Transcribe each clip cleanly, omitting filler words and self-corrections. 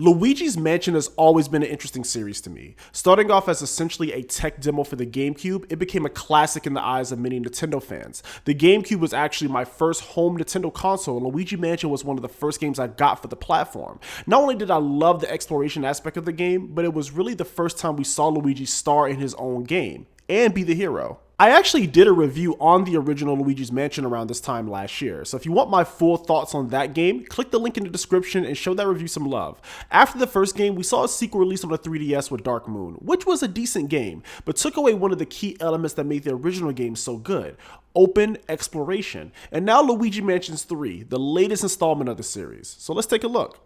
Luigi's Mansion has always been an interesting series to me. Starting off as essentially a tech demo for the GameCube, it became a classic in the eyes of many Nintendo fans. The GameCube was actually my first home Nintendo console, and Luigi Mansion was one of the first games I got for the platform. Not only did I love the exploration aspect of the game, but it was really the first time we saw Luigi star in his own game and be the hero. I actually did a review on the original Luigi's Mansion around this time last year, so if you want my full thoughts on that game, click the link in the description and show that review some love. After the first game, we saw a sequel released on the 3DS with Dark Moon, which was a decent game, but took away one of the key elements that made the original game so good: open exploration. And now Luigi Mansion 3, the latest installment of the series. So let's take a look.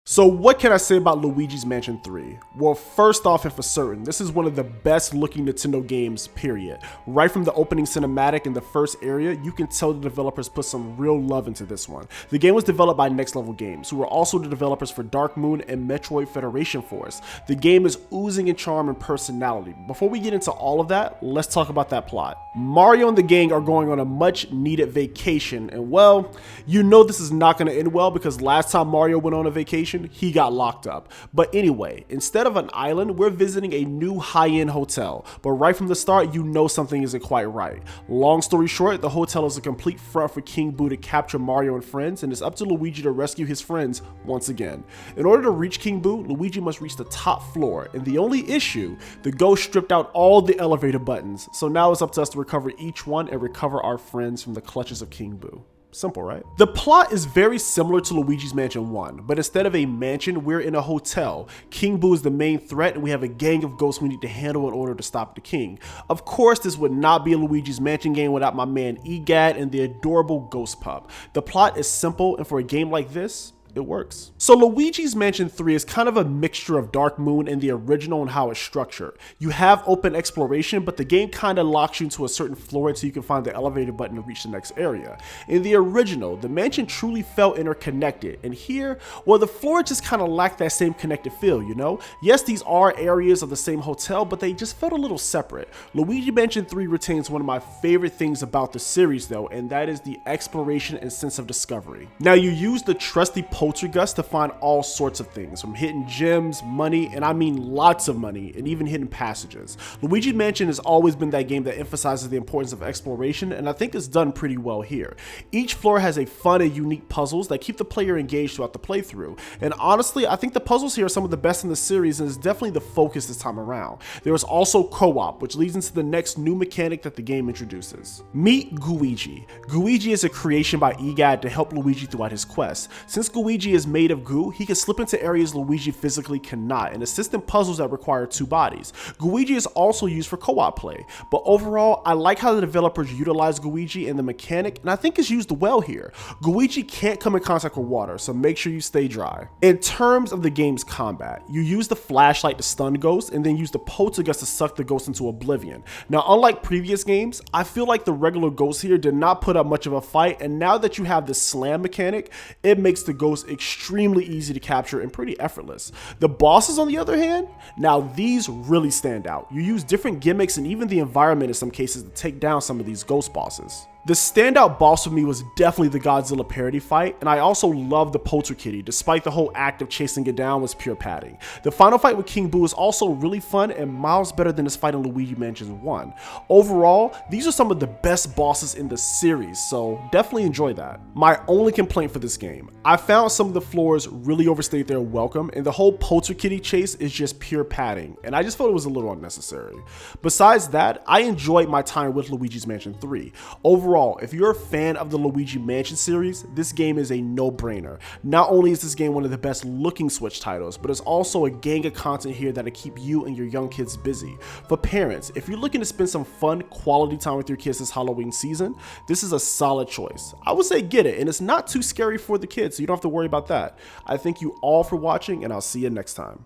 So what can I say about Luigi's Mansion 3? Well, first off and for certain, this is one of the best looking Nintendo games, period. Right from the opening cinematic in the first area, you can tell the developers put some real love into this one. The game was developed by Next Level Games, who are also the developers for Dark Moon and Metroid Federation Force. The game is oozing in charm and personality. Before we get into all of that, let's talk about that plot. Mario and the gang are going on a much needed vacation, and well, you know this is not going to end well because last time Mario went on a vacation, he got locked up. But anyway, instead of an island, we're visiting a new high-end hotel. But right from the start, you know something isn't quite right. Long story short, the hotel is a complete front for King Boo to capture Mario and friends, and it's up to Luigi to rescue his friends once again. In order to reach King Boo, Luigi must reach the top floor, and the only issue, the ghost stripped out all the elevator buttons. So now it's up to us to recover each one and recover our friends from the clutches of King Boo. Simple, right? The plot is very similar to Luigi's Mansion 1, but instead of a mansion, we're in a hotel. King Boo is the main threat, and we have a gang of ghosts we need to handle in order to stop the king. Of course, this would not be a Luigi's Mansion game without my man Egad and the adorable ghost pup. The plot is simple, and for a game like this, it works. So Luigi's Mansion 3 is kind of a mixture of Dark Moon and the original and how it's structured. You have open exploration, but the game kind of locks you into a certain floor until you can find the elevator button to reach the next area. In the original, the mansion truly felt interconnected, and here, well, the floor just kind of lacked that same connected feel, you know? Yes, these are areas of the same hotel, but they just felt a little separate. Luigi Mansion 3 retains one of my favorite things about the series though, and that is the exploration and sense of discovery. Now, you use the trusty poltergust to find all sorts of things, from hidden gems, money, and I mean lots of money, and even hidden passages. Luigi Mansion has always been that game that emphasizes the importance of exploration, and I think it's done pretty well here. Each floor has a fun and unique puzzles that keep the player engaged throughout the playthrough, and honestly, I think the puzzles here are some of the best in the series and is definitely the focus this time around. There is also co-op, which leads into the next new mechanic that the game introduces. Meet Gooigi. Gooigi is a creation by Egad to help Luigi throughout his quest. Since Gooigi is made of goo, he can slip into areas Luigi physically cannot and assist in puzzles that require two bodies. Gooigi is also used for co-op play, but overall, I like how the developers utilize Gooigi and the mechanic, and I think it's used well here. Gooigi can't come in contact with water, so make sure you stay dry. In terms of the game's combat, you use the flashlight to stun ghosts and then use the poltergust to suck the ghost into oblivion. Now, unlike previous games, I feel like the regular ghosts here did not put up much of a fight, and now that you have the slam mechanic, it makes the ghost extremely easy to capture and pretty effortless. The bosses, on the other hand, now these really stand out. You use different gimmicks and even the environment in some cases to take down some of these ghost bosses. The standout boss for me was definitely the Godzilla parody fight, and I also love the Polterkitty, despite the whole act of chasing it down was pure padding. The final fight with King Boo is also really fun and miles better than his fight in Luigi Mansion 1. Overall, these are some of the best bosses in the series, so definitely enjoy that. My only complaint for this game, I found some of the floors really overstayed their welcome, and the whole Polterkitty chase is just pure padding, and I just felt it was a little unnecessary. Besides that, I enjoyed my time with Luigi's Mansion 3. Overall, if you're a fan of the Luigi Mansion series, this game is a no-brainer. Not only is this game one of the best looking Switch titles, but it's also a gang of content here that'll keep you and your young kids busy. For parents, if you're looking to spend some fun, quality time with your kids this Halloween season, this is a solid choice. I would say get it, and it's not too scary for the kids, so you don't have to worry about that. I thank you all for watching, and I'll see you next time.